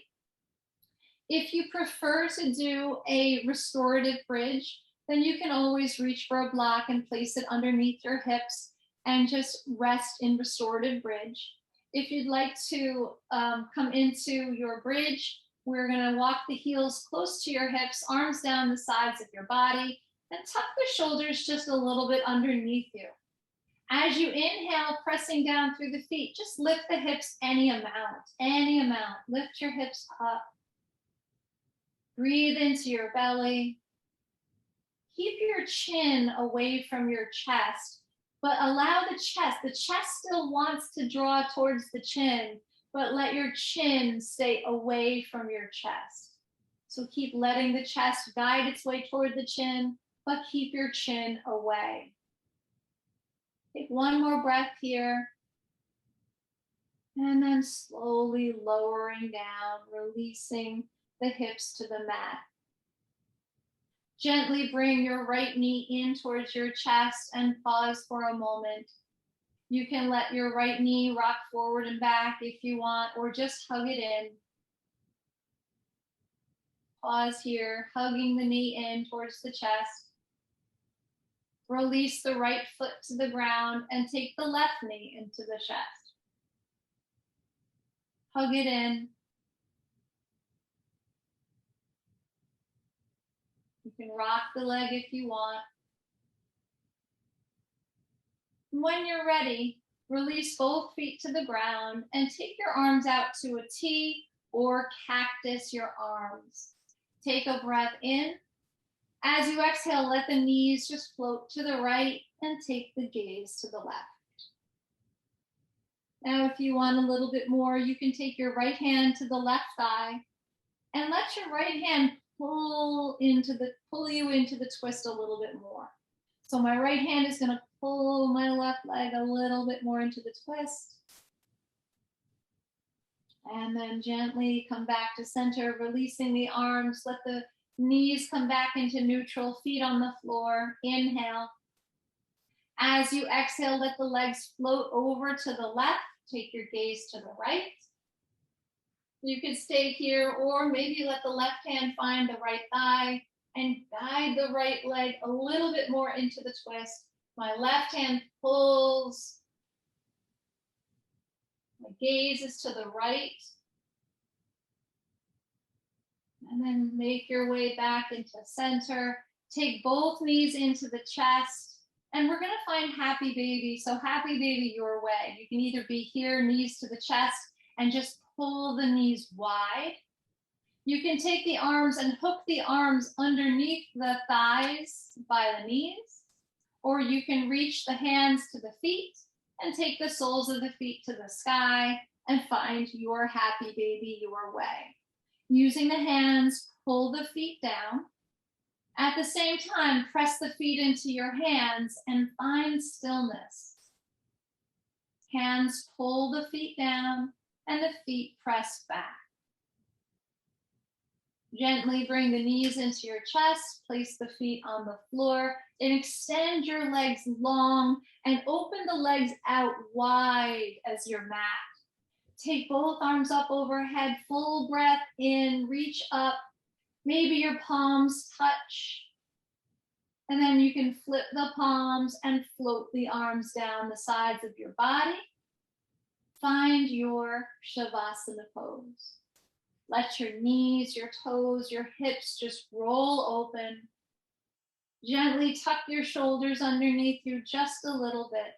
If you prefer to do a restorative bridge, then you can always reach for a block and place it underneath your hips and just rest in restorative bridge. If you'd like to come into your bridge, we're going to walk the heels close to your hips, arms down the sides of your body, and tuck the shoulders just a little bit underneath you. As you inhale, pressing down through the feet, just lift the hips any amount. Lift your hips up. Breathe into your belly. Keep your chin away from your chest, but allow the chest still wants to draw towards the chin, but let your chin stay away from your chest. So keep letting the chest guide its way toward the chin, but keep your chin away. Take 1 more breath here. And then slowly lowering down, releasing the hips to the mat. Gently bring your right knee in towards your chest and pause for a moment. You can let your right knee rock forward and back if you want, or just hug it in. Pause here, hugging the knee in towards the chest. Release the right foot to the ground and take the left knee into the chest. Hug it in. You can rock the leg if you want. When you're ready, release both feet to the ground and take your arms out to a T or cactus your arms. Take a breath in. As you exhale, let the knees just float to the right and take the gaze to the left. Now, if you want a little bit more, you can take your right hand to the left thigh and let your right hand pull you into the twist a little bit more. So my right hand is going to pull my left leg a little bit more into the twist. And then gently come back to center, releasing the arms. Let the knees come back into neutral, feet on the floor. Inhale. As you exhale, let the legs float over to the left. Take your gaze to the right. You can stay here, or maybe let the left hand find the right thigh and guide the right leg a little bit more into the twist. My left hand pulls. My gaze is to the right. And then make your way back into center. Take both knees into the chest. And we're going to find happy baby. So happy baby your way. You can either be here, knees to the chest, and just pull the knees wide. You can take the arms and hook the arms underneath the thighs by the knees. Or you can reach the hands to the feet and take the soles of the feet to the sky and find your happy baby your way. Using the hands, pull the feet down. At the same time, press the feet into your hands and find stillness. Hands pull the feet down and the feet press back. Gently bring the knees into your chest, place the feet on the floor, and extend your legs long and open the legs out wide as your mat. Take both arms up overhead, full breath in, reach up. Maybe your palms touch. And then you can flip the palms and float the arms down the sides of your body. Find your Shavasana pose. Let your knees, your toes, your hips just roll open. Gently tuck your shoulders underneath you just a little bit.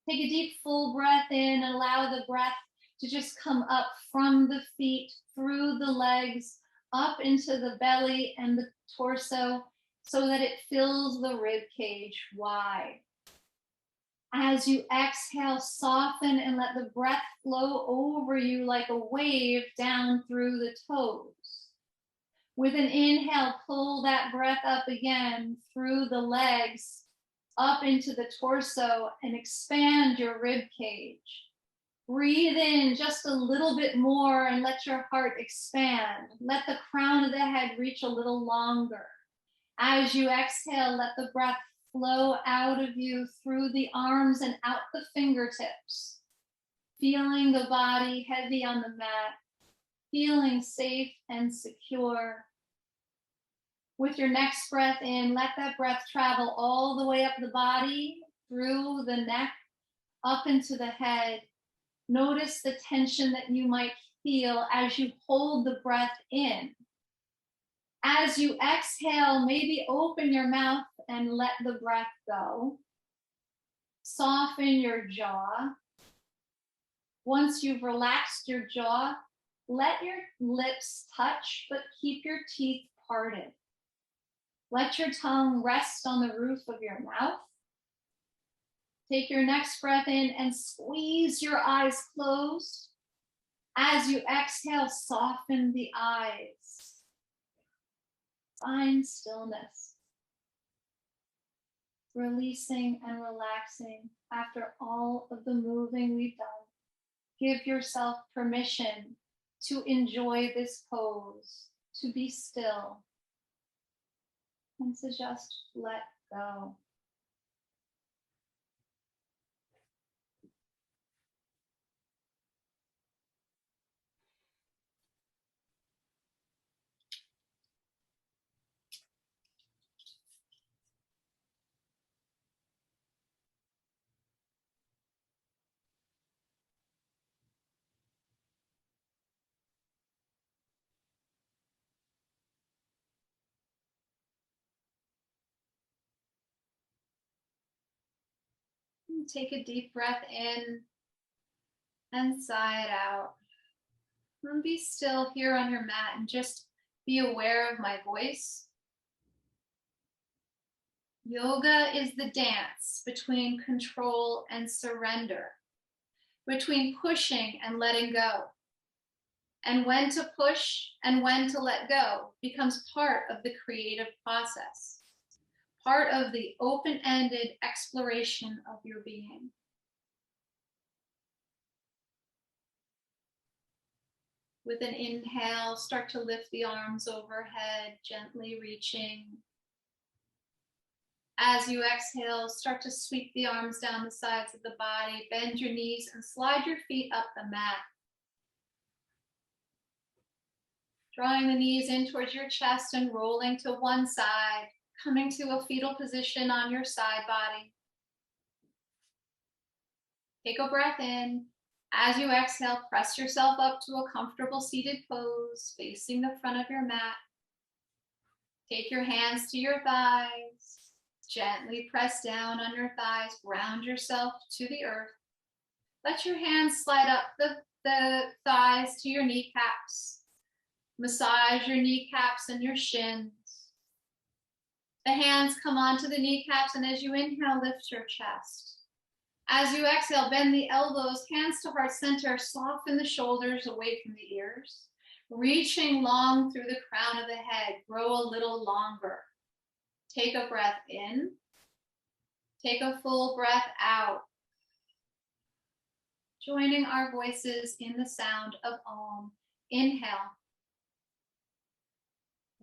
Take a deep full breath in and allow the breath to just come up from the feet, through the legs, up into the belly and the torso so that it fills the rib cage wide. As you exhale, soften and let the breath flow over you like a wave down through the toes. With an inhale, pull that breath up again through the legs, up into the torso, and expand your rib cage. Breathe in just a little bit more and let your heart expand. Let the crown of the head reach a little longer. As you exhale, let the breath flow out of you through the arms and out the fingertips. Feeling the body heavy on the mat, feeling safe and secure. With your next breath in, let that breath travel all the way up the body, through the neck, up into the head. Notice the tension that you might feel as you hold the breath in. As you exhale, maybe open your mouth and let the breath go. Soften your jaw. Once you've relaxed your jaw, let your lips touch, but keep your teeth parted. Let your tongue rest on the roof of your mouth. Take your next breath in and squeeze your eyes closed. As you exhale, soften the eyes. Find stillness. Releasing and relaxing after all of the moving we've done. Give yourself permission to enjoy this pose, to be still, and to just let go. Take a deep breath in and sigh it out. And be still here on your mat and just be aware of my voice. Yoga is the dance between control and surrender, between pushing and letting go. And when to push and when to let go becomes part of the creative process, part of the open-ended exploration of your being. With an inhale, start to lift the arms overhead, gently reaching. As you exhale, start to sweep the arms down the sides of the body, bend your knees and slide your feet up the mat. Drawing the knees in towards your chest and rolling to one side, coming to a fetal position on your side body. Take a breath in. As you exhale, press yourself up to a comfortable seated pose, facing the front of your mat. Take your hands to your thighs. Gently press down on your thighs. Ground yourself to the earth. Let your hands slide up the thighs to your kneecaps. Massage your kneecaps and your shins. The hands come onto the kneecaps, and as you inhale, lift your chest. As you exhale, bend the elbows, hands to heart center, soften the shoulders away from the ears. Reaching long through the crown of the head, grow a little longer. Take a breath in. Take a full breath out. Joining our voices in the sound of Om. Inhale.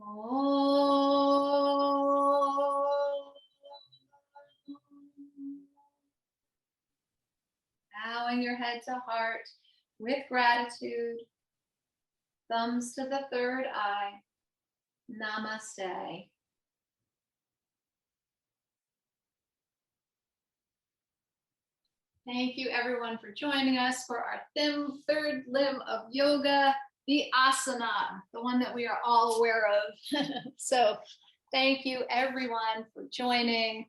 Om. Bowing your head to heart with gratitude. Thumbs to the third eye. Namaste. Thank you everyone for joining us for our third limb of yoga, the asana, the one that we are all aware of. So thank you everyone for joining.